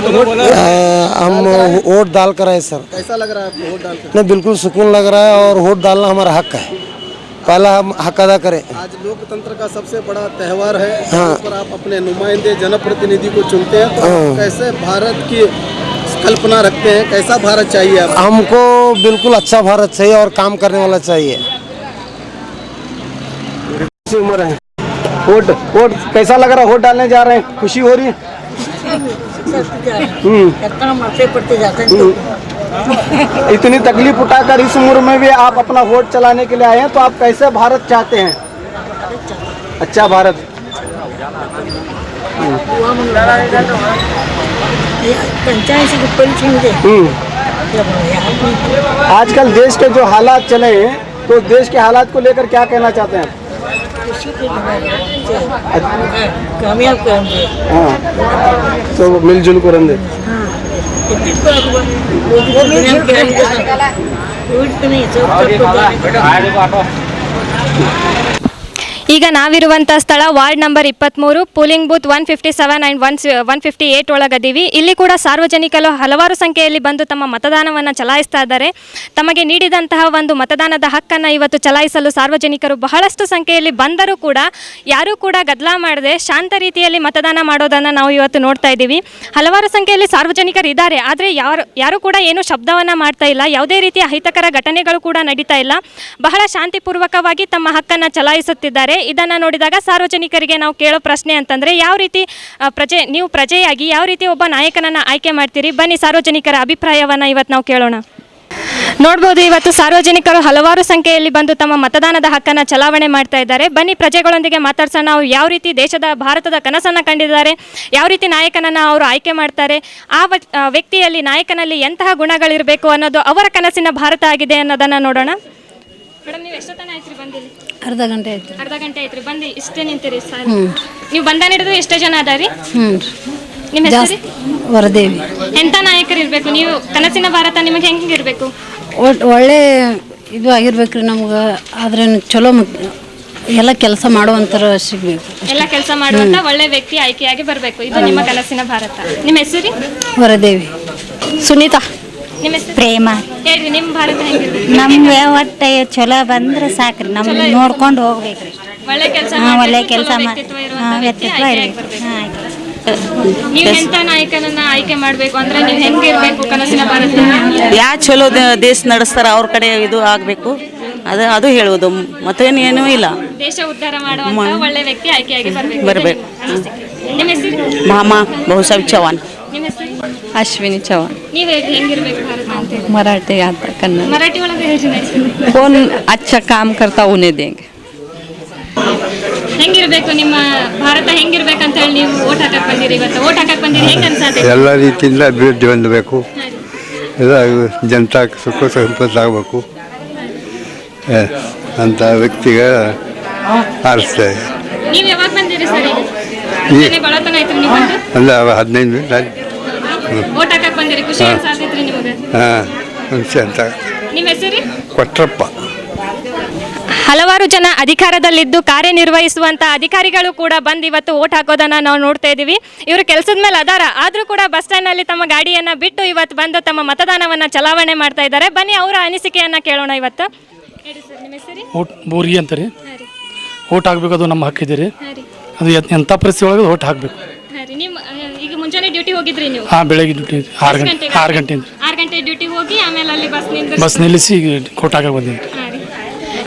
हम वोट डाल कर आए सर। कैसा लग रहा है आपको वोट डालकर? नहीं, बिल्कुल सुकून लग रहा है और वोट डालना हमारा हक है। पहला हम हक अदा करें। आज लोकतंत्र का सबसे बड़ा त्यौहार है, जहाँ पर आप अपने नुमाइंदे जनप्रतिनिधि को चुनते हैं, तो आप कैसे भारत की कल्पना रखते हैं? कैसा भारत चाहिए आपको? हमको बिल्कुल अच्छा भारत चाहिए और काम करने वाला चाहिए। उम्र है वोट कैसा लग रहा है? वोट डालने जा रहे हैं, खुशी हो रही है? इतनी तकलीफ उठाकर इस उम्र में भी आप अपना वोट चलाने के लिए आए हैं, तो आप कैसे भारत चाहते हैं? अच्छा भारत। आजकल देश के जो हालात चले हैं, तो देश के हालात को लेकर क्या कहना चाहते हैं? कामयाब करेंगे। हाँ, तो मिलजुल करेंगे। ಈಗ ನಾವಿರುವಂಥ ಸ್ಥಳ ward number 23 polling booth 157 and 158 ಒಳಗದೀವಿ. ಇಲ್ಲಿ ಕೂಡ ಸಾರ್ವಜನಿಕರು ಹಲವಾರು ಸಂಖ್ಯೆಯಲ್ಲಿ ಬಂದು ತಮ್ಮ ಮತದಾನವನ್ನು ಚಲಾಯಿಸ್ತಾ ಇದ್ದಾರೆ. ತಮಗೆ ನೀಡಿದಂತಹ ಒಂದು ಮತದಾನದ ಹಕ್ಕನ್ನು ಇವತ್ತು ಚಲಾಯಿಸಲು ಸಾರ್ವಜನಿಕರು ಬಹಳಷ್ಟು ಸಂಖ್ಯೆಯಲ್ಲಿ ಬಂದರೂ ಕೂಡ ಯಾರೂ ಕೂಡ ಗದ್ದಲ ಮಾಡದೆ ಶಾಂತ ರೀತಿಯಲ್ಲಿ ಮತದಾನ ಮಾಡೋದನ್ನು ನಾವು ಇವತ್ತು ನೋಡ್ತಾ ಇದ್ದೀವಿ. ಹಲವಾರು ಸಂಖ್ಯೆಯಲ್ಲಿ ಸಾರ್ವಜನಿಕರು ಇದ್ದಾರೆ, ಆದರೆ ಯಾರೂ ಕೂಡ ಏನೂ ಶಬ್ದವನ್ನು ಮಾಡ್ತಾ ಇಲ್ಲ. ಯಾವುದೇ ರೀತಿಯ ಅಹಿತಕರ ಘಟನೆಗಳು ಕೂಡ ನಡೀತಾ ಇಲ್ಲ. ಬಹಳ ಶಾಂತಿಪೂರ್ವಕವಾಗಿ ತಮ್ಮ ಹಕ್ಕನ್ನು ಚಲಾಯಿಸುತ್ತಿದ್ದಾರೆ. ಇದನ್ನು ನೋಡಿದಾಗ ಸಾರ್ವಜನಿಕರಿಗೆ ನಾವು ಕೇಳೋ ಪ್ರಶ್ನೆ ಅಂತಂದರೆ, ಯಾವ ರೀತಿ ನೀವು ಪ್ರಜೆಯಾಗಿ ಯಾವ ರೀತಿ ಒಬ್ಬ ನಾಯಕನನ್ನು ಆಯ್ಕೆ ಮಾಡ್ತೀರಿ? ಬನ್ನಿ ಸಾರ್ವಜನಿಕರ ಅಭಿಪ್ರಾಯವನ್ನು ಇವತ್ತು ನಾವು ಕೇಳೋಣ. ನೋಡ್ಬೋದು, ಇವತ್ತು ಸಾರ್ವಜನಿಕರು ಹಲವಾರು ಸಂಖ್ಯೆಯಲ್ಲಿ ಬಂದು ತಮ್ಮ ಮತದಾನದ ಹಕ್ಕನ್ನು ಚಲಾವಣೆ ಮಾಡ್ತಾ ಇದ್ದಾರೆ. ಬನ್ನಿ ಪ್ರಜೆಗಳೊಂದಿಗೆ ಮಾತಾಡ್ಸೋಣ. ಅವ್ರು ಯಾವ ರೀತಿ ಭಾರತದ ಕನಸನ್ನು ಕಂಡಿದ್ದಾರೆ, ಯಾವ ರೀತಿ ನಾಯಕನನ್ನು ಅವರು ಆಯ್ಕೆ ಮಾಡ್ತಾರೆ, ಆ ವ್ಯಕ್ತಿಯಲ್ಲಿ ನಾಯಕನಲ್ಲಿ ಎಂತಹ ಗುಣಗಳಿರಬೇಕು ಅನ್ನೋದು ಅವರ ಕನಸಿನ ಭಾರತ ಆಗಿದೆ ಅನ್ನೋದನ್ನು ನೋಡೋಣ. ಮೇಡಮ್, ನೀವು ಎಷ್ಟೊತ್ತನ ಆಯ್ತು ರೀ ಬಂದಿಲ್ಲ? ಅರ್ಧ ಗಂಟೆ ಆಯ್ತು. ಅರ್ಧ ಗಂಟೆ ಆಯ್ತು ರೀ ಬಂದು ಇಷ್ಟೇ ನಿಂತಿರಿ ಸರ್. ನೀವು ಬಂದ ಹಿಡಿದು ಎಷ್ಟೇ ಜನ ಅದಾರಿ? ನಿಮ್ಮ ಹೆಸರು? ವರದೇವಿ. ಎಂಥ ನಾಯಕರು ಇರಬೇಕು? ನೀವು ಕನಸಿನ ಭಾರತ ನಿಮಗೆ ಹೆಂಗೆ ಇರಬೇಕು? ಒಳ್ಳೆ ಇದು ಆಗಿರ್ಬೇಕ್ರಿ ನಮ್ಗೆ. ಆದ್ರೆ ಚಲೋ ಎಲ್ಲ ಕೆಲಸ ಮಾಡುವಂಥರ ಸಿಗಬೇಕು. ಎಲ್ಲ ಕೆಲಸ ಮಾಡುವಂಥ ಒಳ್ಳೆ ವ್ಯಕ್ತಿ ಆಯ್ಕೆಯಾಗಿ ಬರಬೇಕು. ಇದು ನಿಮ್ಮ ಕನಸಿನ ಭಾರತ. ನಿಮ್ಮ ಹೆಸರು? ವರದೇವಿ. ಸುನೀತಾ. ನಿಮ್ಮ ಹೆಸರು? ಪ್ರೇಮ. ಹೇಳ್ರಿ, ನಿಮ್ಮ ಭಾರತ ಹೆಂಗಿರ್ಬೇಕು? ನಮ್ಗೆ ಒಟ್ಟು ಚಲೋ ಬಂದ್ರೆ ಸಾಕ್ರಿ, ನಮ್ಗೆ ನೋಡ್ಕೊಂಡು ಹೋಗ್ಬೇಕ್ರಿ. ಒಳ್ಳೆ ಕೆಲಸ ಒಳ್ಳೆ ಕೆಲಸ ವ್ಯಕ್ತಿತ್ವ ನೀವು ಎಂತ ನಾಯಕನನ್ನ ಆಯ್ಕೆ ಮಾಡ್ಬೇಕು ಅಂದ್ರೆ ನೀವು ಹೆಂಗಿರ್ಬೇಕು ಕನಸಿನ ಭಾರತ? ಯಾ ಚಲೋ ದೇಶ ನಡೆಸ್ತಾರ ಅವ್ರ ಕಡೆ ಇದು ಆಗ್ಬೇಕು, ಅದು ಹೇಳುವುದು. ಮತ್ತೇನು ಇಲ್ಲ. ದೇಶ ಉದ್ಧಾರ ಮಾಡುವಂತ ಒಳ್ಳೆ ವ್ಯಕ್ತಿ ಆಯ್ಕೆಯಾಗಿ ಬರ್ಬೇಕು. ನಿಮ್ಮ ಹೆಸರು? ಮಾಮಾ ಬಹುಸಾಬ್ ಚವಾನ್. ನಿಮ್ಮ ಹೆಸರು? ಅಶ್ವಿನಿ ಚವಾನ್. ನೀವು ಹೆಂಗಿರ್ಬೇಕು ಭಾರತ ಅಂತ ಹೇಳಿ? ಮರಾಠಿ ಅಂತ ಕನ್ನಡ. ಮರಾಠಿ ಒಳಗೆ ಹೇಳ್ತೀನಿ. कौन अच्छा काम करता उन्हें देंगे. ಹೆಂಗಿರ್ಬೇಕು ನಿಮ್ಮ ಭಾರತ ಹೆಂಗಿರ್ಬೇಕಂತ ಹೇಳಿ ನೀವು ವೋಟ್ ಹಾಕಕ್ ಬಂದಿರಿ. ಇವತ್ತು ವೋಟ್ ಹಾಕಕ್ ಬಂದಿರಿ, ಹೆಂಗ್ ಅನ್ಸಾತೆ? ಎಲ್ಲ ರೀತಿಯಿಂದ ಅಭಿವೃದ್ಧಿ ಹೊಂದಬೇಕು, ಎಲ್ಲ ಜನತಾ ಸುಖ ಸಂಪತ್ತಾಗಬೇಕು ಅಂತ ವ್ಯಕ್ತಿಗೆ ಆರಿಸ್ತೇವೆ. ನೀವು ಯಾವಾಗ ಬಂದಿರಿ ಸರ್? ಬಳತನ ಆಯ್ತು ನೀವು ಅಲ್ಲ 15 ಮಿನಿಟ್ ವೋಟ್ ಹಾಕಕ್ ಬಂದಿರಿ. ಖುಷಿ ಅನ್ಸಾತೈತ್ರಿ ನಿಮಗೆ? ಖುಷಿ ಅಂತ. ನಿಮ್ಮ ಹೆಸರು? ಕೊಟ್ರಪ್ಪ. ಹಲವಾರು ಜನ ಅಧಿಕಾರದಲ್ಲಿದ್ದು ಕಾರ್ಯನಿರ್ವಹಿಸುವಂಥ ಅಧಿಕಾರಿಗಳು ಕೂಡ ಬಂದು ಇವತ್ತು ವೋಟ್ ಹಾಕೋದನ್ನು ನಾವು ನೋಡ್ತಾ ಇದ್ದೀವಿ. ಇವರು ಕೆಲಸದ ಮೇಲೆ ಅದಾರ, ಆದರೂ ಕೂಡ ಬಸ್ ಸ್ಟ್ಯಾಂಡ್ನಲ್ಲಿ ತಮ್ಮ ಗಾಡಿಯನ್ನು ಬಿಟ್ಟು ಇವತ್ತು ಬಂದು ತಮ್ಮ ಮತದಾನವನ್ನು ಚಲಾವಣೆ ಮಾಡ್ತಾ ಇದ್ದಾರೆ. ಬನ್ನಿ ಅವರ ಅನಿಸಿಕೆಯನ್ನು ಕೇಳೋಣ ಇವತ್ತು. ನಿಮ್ಮ ಹೆಸರು? ವೋಟ್ ಬೋರಿಗೆ ಅಂತಾರೆ. ವೋಟ್ ಹಾಕ್ಬೇಕು, ಅದು ನಮ್ಮ ಹಕ್ಕಿದೆ. ಅದು ಎಂಥ ಪರಿಸ್ಥಿತಿ ಒಳಗೆ ವೋಟ್ ಹಾಕಬೇಕು. ನಿಮ್ಮ ಈಗ ಮುಂಜಾನೆ ಡ್ಯೂಟಿ ಹೋಗಿದ್ರಿ ನೀವು? ಹಾಂ, ಬೆಳಗ್ಗೆ ಡ್ಯೂಟಿ 6 ಗಂಟೆಯಿಂದ 6 ಗಂಟೆ ಡ್ಯೂಟಿ ಹೋಗಿ ಆಮೇಲೆ ಅಲ್ಲಿ ಬಸ್ ನಿಲ್ಲಿಸಿ ವೋಟ್ ಹಾಕಕ್ಕೆ ಬಂದಿನಿ.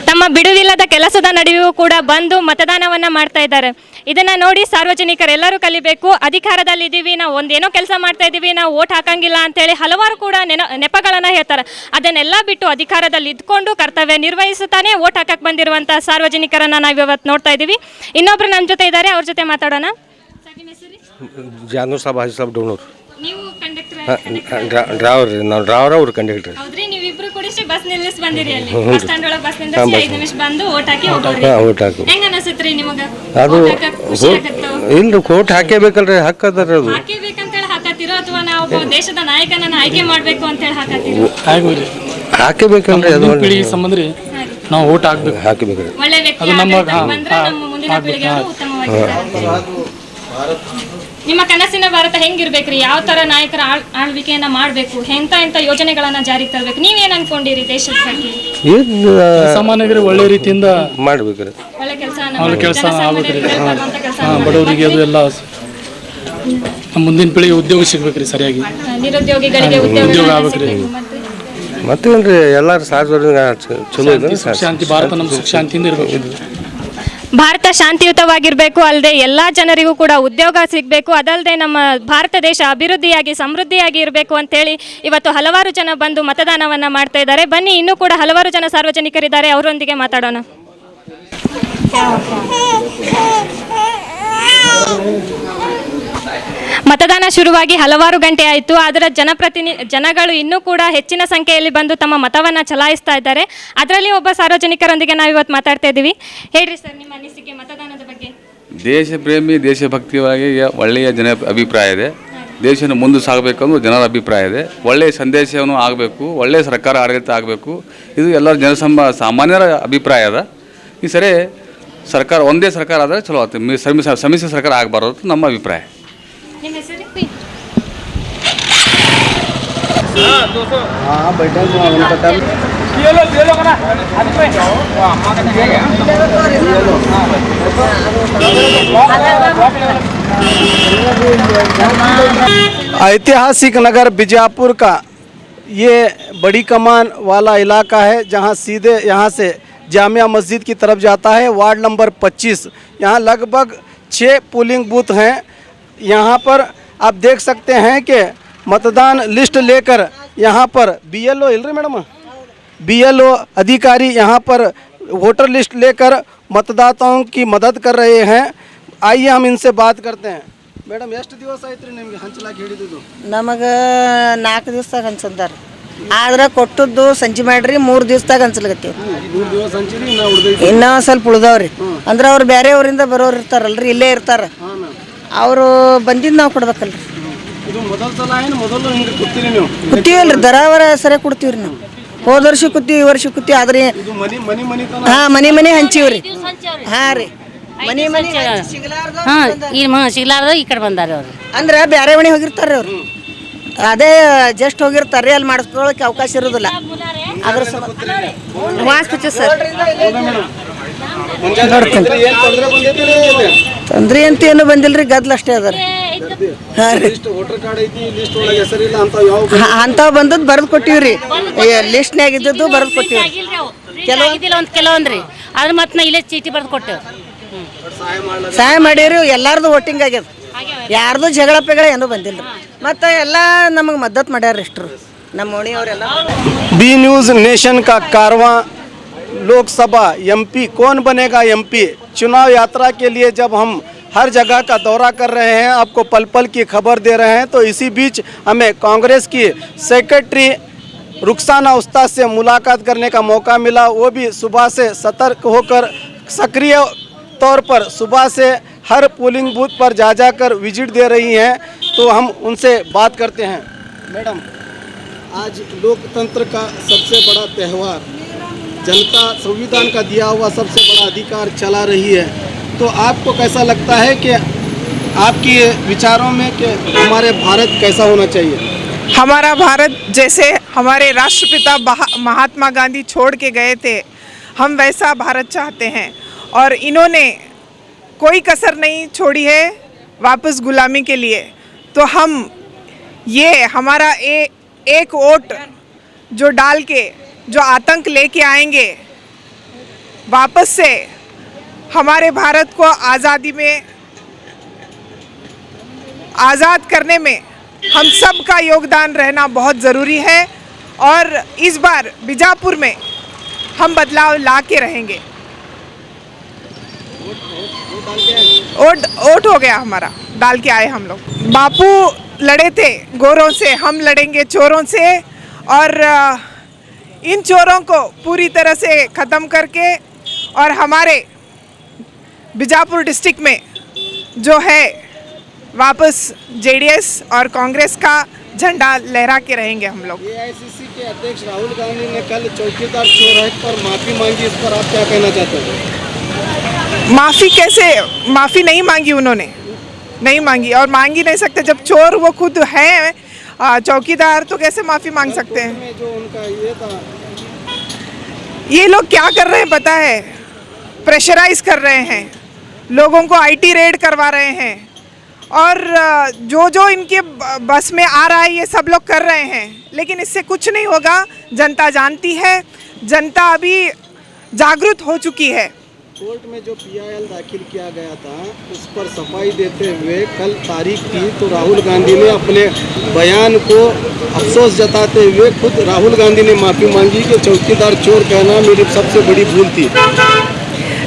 ತಮ್ಮ ಬಿಡುವಿಲ್ಲದ ಕೆಲಸದ ನಡುವೆಯೂ ಕೂಡ ಬಂದು ಮತದಾನವನ್ನು ಮಾಡ್ತಾ ಇದ್ದಾರೆ. ಇದನ್ನು ನೋಡಿ ಸಾರ್ವಜನಿಕರೆಲ್ಲರೂ ಕಲಿಬೇಕು. ಅಧಿಕಾರದಲ್ಲಿ ಇದ್ದೀವಿ, ನಾವು ಒಂದೇನೋ ಕೆಲಸ ಮಾಡ್ತಾ ಇದ್ದೀವಿ, ನಾವು ವೋಟ್ ಹಾಕಂಗಿಲ್ಲ ಅಂತೇಳಿ ಹಲವಾರು ಕೂಡ ನೆಪಗಳನ್ನು ಹೇಳ್ತಾರೆ. ಅದನ್ನೆಲ್ಲ ಬಿಟ್ಟು ಅಧಿಕಾರದಲ್ಲಿ ಇದ್ಕೊಂಡು ಕರ್ತವ್ಯ ನಿರ್ವಹಿಸುತ್ತಾನೆ ವೋಟ್ ಹಾಕಕ್ಕೆ ಬಂದಿರುವಂಥ ಸಾರ್ವಜನಿಕರನ್ನು ನಾವು ಇವತ್ತು ನೋಡ್ತಾ ಇದ್ದೀವಿ. ಇನ್ನೊಬ್ರು ನಮ್ಮ ಜೊತೆ ಇದ್ದಾರೆ, ಅವ್ರ ಜೊತೆ ಮಾತಾಡೋಣ. ಜಾನೂರ್ ಸಾಬ್ ಹಾಜಿ ಸಾಬ್ ಡೋನೂರ್. ನೀವು ಕಂಡಕ್ಟರ್? ಡ್ರೈವರ್. ನಾವು ಡ್ರೈವರ್, ಅವರು ಕಂಡಕ್ಟರ್. ಹೌದ್ರಿ, ನೀವಿಬ್ರು ಕೂಡಿಸಿ ಬಸ್ ನಿಲ್ಲಿಸಿ ಬಂದಿರಿ. ಅಲ್ಲಿ ಬಸ್ ಸ್ಟ್ಯಾಂಡ್ ಒಳಗೆ ಬಸ್ ನಿಂದ 5 ನಿಮಿಷ ಬಂದು ವೋಟ್ ಹಾಕಿ ಹೋಗ್ರಿ. ಹೆಂಗ ಅನಿಸುತ್ರಿ ನಿಮಗೆ? ಅದು ಇಲ್ರಿ, ವೋಟ್ ಹಾಕೇಬೇಕಲ್ರಿ, ಹಕ್ಕದರ ಅದು. ಹಾಕೇಬೇಕಂತೇಳಿ ಹಾಕತ್ತೀರೋ ಅಥವಾ ನಾವು ದೇಶದ ನಾಯಕನನ್ನ ಆಯ್ಕೆ ಮಾಡ್ಬೇಕು ಅಂತೇಳಿ ಹಾಕತ್ತೀರೋ? ಹಾಕೇಬೇಕಲ್ರಿ, ಅದು ಪೀಳಿಗೆ ಸಂಬಂಧ ರೀ. ನಾವು ವೋಟ್ ಹಾಕಬೇಕು. ಒಳ್ಳೆ ವ್ಯಕ್ತಿ ಬಂದ್ರೆ ನಮ್ಮ ಮುಂದಿನ ಪೀಳಿಗೆಯವರು ಉತ್ತಮವಾಗಿರ್ತಾರೆ. ನಿಮ್ಮ ಕನಸಿನ ಭಾರತ ಹೆಂಗಿರ್ಬೇಕ್ರಿ? ಯಾವ ತರ ನಾಯಕರ ಆಳ್ವಿಕೆಯನ್ನ ಮಾಡಬೇಕು, ಎಂತ ಯೋಜನೆಗಳನ್ನ ಜಾರಿಗೆ ತರಬೇಕು, ನೀವೇನ್ ಅನ್ಕೊಂಡಿರಿ ದೇಶದ ಬಗ್ಗೆ? ಸಾಮಾನ್ಯರಿಗೆ ಒಳ್ಳೆ ರೀತಿಯಿಂದ ಮಾಡ್ಬೇಕ್ರಿ, ಒಳ್ಳೆ ಕೆಲಸ ಆಗ್ಬೇಕ್ರಿ. ಕೆಲಸ ಬಡವರಿಗೆ ಅದು ಎಲ್ಲ ನಮ್ಮ ಮುಂದಿನ ಪೀಳಿಗೆ ಉದ್ಯೋಗ ಸಿಗ್ಬೇಕ್ರಿ, ಸರಿಯಾಗಿ ನಿರುದ್ಯೋಗಿಗಳಿಗೆ ಉದ್ಯೋಗ ಆಗ್ಬೇಕ್ರಿ. ಮತ್ತೇನ್ರಿ ಎಲ್ಲಾರು ಚಲೋ ಇದೆ. ಶಾಂತಿ, ಭಾರತ ನಮ್ಮ ಸುಖ ಶಾಂತಿಯಿಂದ ಇರ್ಬೇಕು. ಭಾರತ ಶಾಂತಿಯುತವಾಗಿರಬೇಕು, ಅಲ್ಲದೆ ಎಲ್ಲ ಜನರಿಗೂ ಕೂಡ ಉದ್ಯೋಗ ಸಿಗಬೇಕು, ಅದಲ್ಲದೆ ನಮ್ಮ ಭಾರತ ದೇಶ ಅಭಿವೃದ್ಧಿಯಾಗಿ ಸಮೃದ್ಧಿಯಾಗಿ ಇರಬೇಕು ಅಂತೇಳಿ ಇವತ್ತು ಹಲವಾರು ಜನ ಬಂದು ಮತದಾನವನ್ನು ಮಾಡ್ತಾ ಇದ್ದಾರೆ. ಬನ್ನಿ, ಇನ್ನೂ ಕೂಡ ಹಲವಾರು ಜನ ಸಾರ್ವಜನಿಕರಿದ್ದಾರೆ, ಅವರೊಂದಿಗೆ ಮಾತಾಡೋಣ. ಮತದಾನ ಶುರುವಾಗಿ ಹಲವಾರು ಗಂಟೆ ಆಯಿತು, ಅದರ ಜನಗಳು ಇನ್ನೂ ಕೂಡ ಹೆಚ್ಚಿನ ಸಂಖ್ಯೆಯಲ್ಲಿ ಬಂದು ತಮ್ಮ ಮತವನ್ನು ಚಲಾಯಿಸ್ತಾ ಇದ್ದಾರೆ. ಅದರಲ್ಲಿ ಒಬ್ಬ ಸಾರ್ವಜನಿಕರೊಂದಿಗೆ ನಾವು ಇವತ್ತು ಮಾತಾಡ್ತಾ ಇದ್ದೀವಿ. ಹೇಳ್ರಿ ಸರ್, ನಿಮ್ಮ ಅನಿಸಿಕೆ ಮತದಾನದ ಬಗ್ಗೆ? ದೇಶ ಪ್ರೇಮಿ, ದೇಶಭಕ್ತಿಯಾಗಿ ಒಳ್ಳೆಯ ಜನ ಅಭಿಪ್ರಾಯ ಇದೆ. ದೇಶನ ಮುಂದೆ ಸಾಗಬೇಕನ್ನೋ ಜನರ ಅಭಿಪ್ರಾಯ ಇದೆ. ಒಳ್ಳೆಯ ಸಂದೇಶವನ್ನು ಆಗಬೇಕು, ಒಳ್ಳೆಯ ಸರ್ಕಾರ ಆಡಳಿತ ಆಗಬೇಕು, ಇದು ಎಲ್ಲರ ಸಾಮಾನ್ಯರ ಅಭಿಪ್ರಾಯ ಅದ. ಈ ಸರಿ ಸರ್ಕಾರ ಒಂದೇ ಸರ್ಕಾರ ಆದರೆ ಚಲೋ ಆಗ್ತದೆ, ಸಮ್ಮಿಶ್ರ ಸರ್ಕಾರ ಆಗಬಾರ್ದು ನಮ್ಮ ಅಭಿಪ್ರಾಯ. ನಿಮ್ಮ ಹೆಸರು? ऐतिहासिक नगर बीजापुर का ये बड़ी कमान वाला इलाका है, जहां सीधे यहां से जामिया मस्जिद की तरफ जाता है। वार्ड नंबर 25, यहाँ लगभग 6 पोलिंग बूथ हैं। यहाँ पर आप देख सकते हैं कि मतदान लिस्ट लेकर यहाँ पर BLO मैडम BLO अधिकारी यहाँ पर वोटर लिस्ट लेकर मतदाताओं की मदद कर रहे हैं। आइए हम इनसे बात करते हैं. ಮೇಡಮ್, ಎಷ್ಟು ದಿವಸ ಆಯ್ತು ರೀ ನಿಮಗೆ ಹಂಚಲಾಗಿ ಹಿಡಿದಿದ್ದು? ನಮಗೆ 4 ದಿವಸದಾಗ ಹಂಚಂದಾರ, ಆದ್ರೆ ಕೊಟ್ಟದ್ದು ಸಂಜೆ ಮಾಡ್ರಿ 3 ದಿವಸದಾಗ ಹಂಚಲಾಗತ್ತೀವಿ. 3 ದಿವಸ ಹಂಚಿರಿ, ಇನ್ನೂ ಸ್ವಲ್ಪ ಉಳ್ದವ್ರಿ. ಅಂದ್ರೆ ಅವ್ರು ಬೇರೆಯವರಿಂದ ಬರೋರು ಇರ್ತಾರಲ್ರಿ, ಇಲ್ಲೇ ಇರ್ತಾರ, ಅವರು ಬಂದಿದ್ದು ನಾವು ಕೊಡ್ಬೇಕಲ್ರಿ. ಇದು ಮೊದಲ ಸಲ ಏನು ಮೊದಲು ಹಿಂಗೆ ಕೂತೀರಿ ನೀವು? ಕೂತೀವಲ್ರಿ, ದರಾವರ ಸರಿಯಾಗಿ ಕೊಡ್ತೀವ್ರಿ ನಾವು. ಹೋದ ವರ್ಷ ಕೂತೀವಿ, ಈ ವರ್ಷ ಕೂತೀವಿ. ಆದ್ರೆ ಹಾಂ, ಮನೆ ಹಂಚೀವ್ರಿ. ಹಾಂ ರೀ, ಮನೆ ಸಿಗ್ಲಾರ್ದ ಈ ಕಡೆ ಬಂದಾರ ಅವ್ರು. ಅಂದ್ರೆ ಬೇರೆ ಮನೆ ಹೋಗಿರ್ತಾರೆ ಅವ್ರು, ಅದೇ ಜಸ್ಟ್ ಹೋಗಿರ್ತಾರೆ, ಅಲ್ಲಿ ಮಾಡಿಸ್ಕೊಳ್ಳೋಕೆ ಅವಕಾಶ ಇರೋದಿಲ್ಲ. ಅದ್ರ ತೊಂದ್ರೆ ಅಂತ ಏನು ಬಂದಿಲ್ರಿ, ಗದ್ಲ ಅಷ್ಟೇ ಅದ. ಅಂತಾವ್ ಬಂದದ್ದು ಬರೆದು ಕೊಟ್ಟಿವ್ರಿ, ಲಿಸ್ಟ್ನ್ಯಾಗ ಇದ್ದದ್ದು ಬರೆದು ಕೊಟ್ಟಿವ್ರಿ. ಕೆಲವೊಂದ್ರಿ ಆದ್ರೆ ಮತ್ತೆ ನಾ ಇಲ್ಲೇ ಚೀಟಿ ಬರೆದು ಕೊಟ್ಟೆವು, ಸಹಾಯ ಮಾಡೀವ್ರಿ. ಎಲ್ಲಾರ್ದು ವೋಟಿಂಗ್ ಆಗ್ಯದ, ಯಾರ್ದು ಜಗಳ ಪೆಗಳ ಏನೂ ಬಂದಿಲ್ರಿ. ಮತ್ತೆ ಎಲ್ಲ ನಮಗೆ ಮದ್ದತ್ ಮಾಡ್ಯಾರ ಇಷ್ಟರು ನಮ್ಮ ಓಣಿಯವರೆಲ್ಲ. बी न्यूज़ नेशन का कारवां लोकसभा MP कौन बनेगा MP चुनाव यात्रा के लिए जब हम हर जगह का दौरा कर रहे हैं, आपको पल पल की खबर दे रहे हैं, तो इसी बीच हमें कांग्रेस की सेक्रेटरी रुखसाना उस्ताद से मुलाकात करने का मौका मिला. वो भी सुबह से सतर्क होकर सक्रिय तौर पर सुबह से हर पोलिंग बूथ पर जा जाकर विजिट दे रही हैं. तो हम उनसे बात करते हैं. मैडम, आज लोकतंत्र का सबसे बड़ा त्यौहार, जनता संविधान का दिया हुआ सबसे बड़ा अधिकार चला रही है, तो आपको कैसा लगता है कि आपकी विचारों में कि हमारे भारत कैसा होना चाहिए? हमारा भारत जैसे हमारे राष्ट्रपिता महात्मा गांधी छोड़ के गए थे, हम वैसा भारत चाहते हैं. और इन्होंने कोई कसर नहीं छोड़ी है वापस गुलामी के लिए. तो हम ये हमारा एक वोट जो डाल के जो आतंक लेके आएंगे, वापस से हमारे भारत को आज़ादी में आज़ाद करने में हम सब का योगदान रहना बहुत ज़रूरी है. और इस बार बीजापुर में हम बदलाव ला के रहेंगे. वोट हो गया हमारा, डाल के आए हम लोग. बापू लड़े थे गोरों से, हम लड़ेंगे चोरों से. और इन चोरों को पूरी तरह से ख़त्म करके और हमारे बीजापुर डिस्ट्रिक्ट में जो है वापस JDS और कांग्रेस का झंडा लहरा के रहेंगे हम लोग. AICC के अध्यक्ष राहुल गांधी ने कल चौकीदार चौराहे पर माफ़ी मांगी, इस पर आप क्या कहना चाहते हैं? माफ़ी कैसे? माफ़ी नहीं मांगी उन्होंने. नहीं मांगी, और मांग ही नहीं सकते। जब चोर वो खुद है चौकीदार, तो कैसे माफ़ी मांग सकते हैं? जो उनका ये था, ये लोग क्या कर रहे हैं पता है? प्रेशराइज कर रहे हैं लोगों को, आईटी रेड करवा रहे हैं, और जो जो इनके बस में आ रहा है ये सब लोग कर रहे हैं, लेकिन इससे कुछ नहीं होगा। जनता जानती है, जनता अभी जागरूक हो चुकी है। कोर्ट में जो PIL दाखिल किया गया था उस पर सफाई देते हुए कल तारीख थी, तो राहुल गांधी ने अपने बयान को अफसोस जताते हुए खुद राहुल गांधी ने माफ़ी मांगी कि चौकीदार चोर कहना मेरी सबसे बड़ी भूल थी।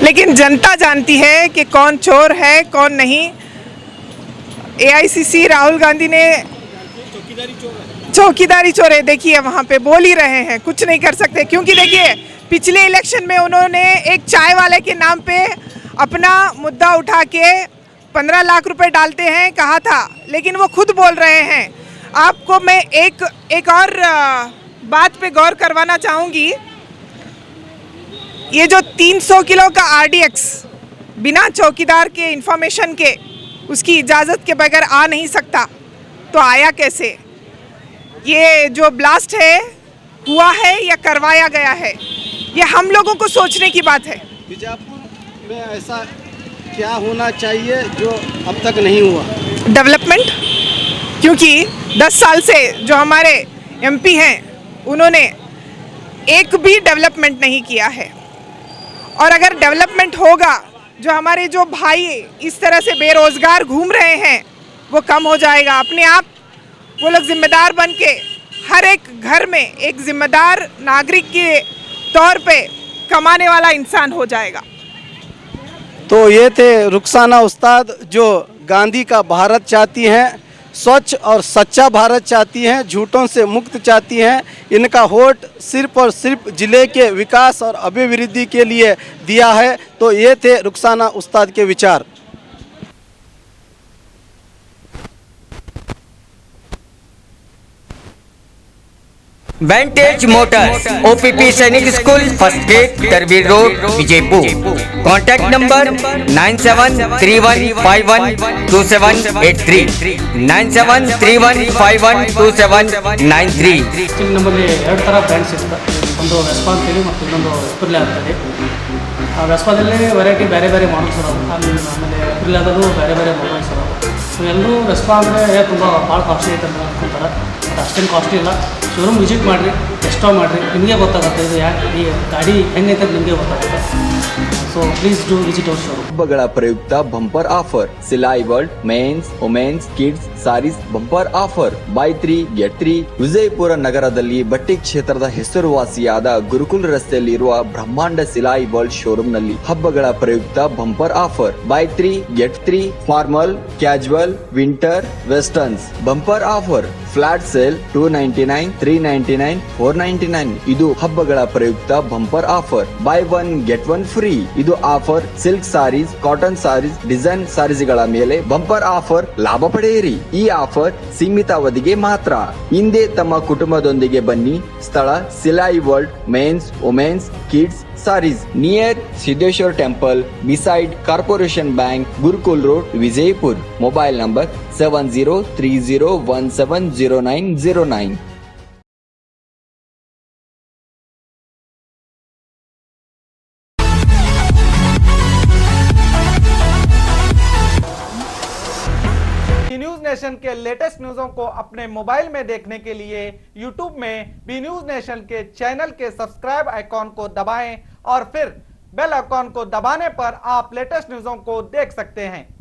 लेकिन जनता जानती है कि कौन चोर है कौन नहीं। AICC राहुल गांधी ने चौकीदारी चोर है, देखिए वहाँ पे बोल ही रहे हैं, कुछ नहीं कर सकते। क्योंकि देखिए पिछले इलेक्शन में उन्होंने एक चाय वाले के नाम पे अपना मुद्दा उठा के 15 लाख रुपए डालते हैं कहा था, लेकिन वो खुद बोल रहे हैं। आपको मैं एक और बात पे गौर करवाना चाहूँगी। ये जो 300 किलो का RDX बिना चौकीदार के इंफॉर्मेशन के, उसकी इजाज़त के बगैर आ नहीं सकता, तो आया कैसे? ये जो ब्लास्ट है हुआ है या करवाया गया है, ये हम लोगों को सोचने की बात है। बीजापुर में ऐसा क्या होना चाहिए जो अब तक नहीं हुआ? डेवलपमेंट, क्योंकि 10 साल से जो हमारे MP हैं उन्होंने एक भी डेवलपमेंट नहीं किया है। और अगर डेवलपमेंट होगा, जो हमारे जो भाई इस तरह से बेरोजगार घूम रहे हैं वो कम हो जाएगा। अपने आप वो लोग जिम्मेदार बन के हर एक घर में एक जिम्मेदार नागरिक के तौर पे कमाने वाला इंसान हो जाएगा। तो ये थे रुखसाना उस्ताद, जो गांधी का भारत चाहती हैं, स्वच्छ और सच्चा भारत चाहती हैं, झूठों से मुक्त चाहती हैं। इनका वोट सिर्फ और सिर्फ जिले के विकास और अभिवृद्धि के लिए दिया है। तो ये थे रुखसाना उस्ताद के विचार। Vantage motors, OPP Sainik school, first gate, Tarbir road, Vijayapur. Contact number 9731512783, 9731512793। ನಮ್ಮಲ್ಲಿ 2 ಥರ ಬ್ರ್ಯಾಂಡ್ಸ್ ಇರುತ್ತೆ. ಒಂದು ವೆಸ್ಪಾ ಅಂತೇಳಿ ಮತ್ತು ಇನ್ನೊಂದು ಎಪ್ರಿಲ್ ಅಂತೇಳಿ. ಆ ವೆಸ್ಪಾದಲ್ಲಿ ವೆರೈಟಿ ಬೇರೆ ಬೇರೆ ಮಾಡಲ್ಸ್ ಅದಾವೆ, ಆಮೇಲೆ ಎಪ್ರಿಲಾದದು ಬೇರೆ ಬೇರೆ ಮೊಬೈಲ್ಸ್ ಅದಾವೆ. ಸೊ ಎಲ್ಲರೂ ವೆಸ್ಪಾ ಅಂದರೆ ತುಂಬ ಭಾಳ ಕಾಸ್ಟ್ಲಿ ಐತೆ ಅಂತ ಅಂದ್ಕೊಂತಾರೆ. ಅದು ಅಷ್ಟೇನು ಕಾಸ್ಟ್ಲಿ ಇಲ್ಲ. ಶೋರೂಮ್ ವಿಸಿಟ್ ಮಾಡಿರಿ, ಟೆಸ್ಟ್ ಡ್ರೈವ್ ಮಾಡಿರಿ, ನಿಮಗೆ ಗೊತ್ತಾಗುತ್ತೆ ಇದು ಯಾಕೆ ಈ ಗಾಡಿ ಹೆಂಗೈತೆ ನಿಮಗೆ ಗೊತ್ತಾಗುತ್ತೆ. So please do visit our showroom. ಹಬ್ಬಗಳ ಪ್ರಯುಕ್ತ bumper offer, Silai world men's, women's, kids sarees bumper offer, buy 3 get 3. Vijayapura ನಗರದಲ್ಲಿ ಬಟ್ಟೆ ಕ್ಷೇತ್ರದ ಹೆಸರುವಾಸಿಯಾದ ಗುರುಕುಲ್ ರಸ್ತೆಯಲ್ಲಿರುವ ಬ್ರಹ್ಮಾಂಡ ಸಿಲಾಯಿ ವರ್ಲ್ಡ್ ಶೋರೂಮ್ ನಲ್ಲಿ ಹಬ್ಬಗಳ ಪ್ರಯುಕ್ತ bumper offer, buy 3 get 3. Formal, casual, winter, westerns bumper offer, flat sale 299, 399, 499. ಇದು ಹಬ್ಬಗಳ ಪ್ರಯುಕ್ತ bumper offer. Buy 1 get 1 free. ಇದು offer silk sarees, cotton sarees, design ಸಾರೀಸ್ಗಳ ಮೇಲೆ ಬಂಪರ್ ಆಫರ್ ಲಾಭ ಪಡೆಯಿರಿ. ಈ ಆಫರ್ ಸೀಮಿತ ಅವಧಿಗೆ ಮಾತ್ರ. ಹಿಂದೆ ತಮ್ಮ ಕುಟುಂಬದೊಂದಿಗೆ ಬನ್ನಿ. ಸ್ಥಳ Silai world men's, women's, kids sarees, near Siddeshwara temple, beside corporation bank, Gurukul road, Vijayapur. Mobile number 7030170909. News nation के लेटेस्ट न्यूज़ों को अपने मोबाइल में देखने के लिए YouTube में बी न्यूज नेशन के चैनल के सब्सक्राइब आइकॉन को दबाएं और फिर बेल आइकॉन को दबाने पर आप लेटेस्ट न्यूज़ों को देख सकते हैं।